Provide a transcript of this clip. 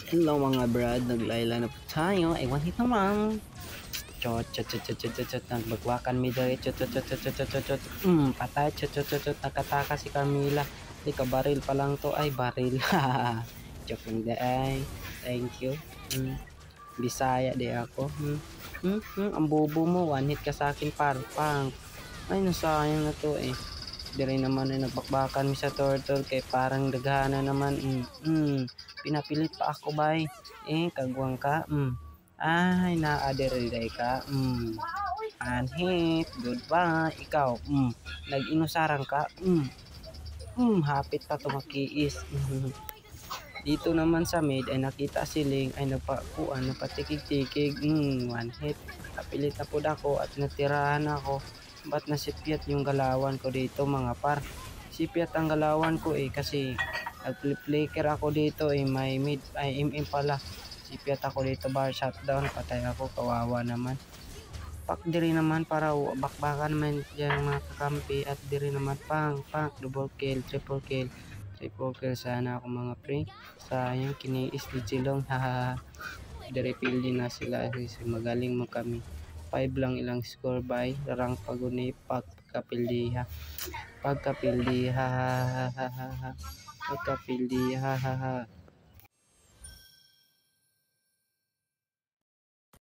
Hello mga brad, naglayla na po tayo. Ay, one hit naman. Chot, chot, chot, chot, chot, chot, chot. Nagbagwakan mi dali. Chot, chot, chot, chot, chot, chot, chot, chot. Patay. Chot, chot, chot, chot. Nakataka si Carmila. Di ka baril pa lang to. Ay, baril. Joke lang di ay. Thank you. Bisaya di ako. Ang bobo mo. One hit ka sa akin, parpang. Ay, nasayang na to eh. Di rin naman ay nagbakbakan mi sa turtle kay parang daghana naman. Pinapilit pa ako bay. Kagwang ka. Ay, naadiriday ka. Anhit. Goodbye. Ikaw. Nag-inusarang ka. Hapit pa tumakiis. Dito naman sa mid ay nakita si Ling ay napatikig-tikig. One hit. Kapilit na po ako at natirahan ako. Ba't nasipyat yung galawan ko dito mga par? Sipyat ang galawan ko kasi nag-flicker ako dito may mid ay MM pala. Sipyat ako dito bar shutdown, patay ako, kawawa naman. Pak diri naman para bakbakan naman diyan mga kakampi at diri naman pang double kill, triple kill. Triple kill sana ako mga pre. Sayang kiniis ni Chilong. Haha. Diri pildi na sila kasi magaling mo kami. 5 lang ilang score by rank paguni pagkapildi ha. Pagkapildi ha. Pagkapildi ha.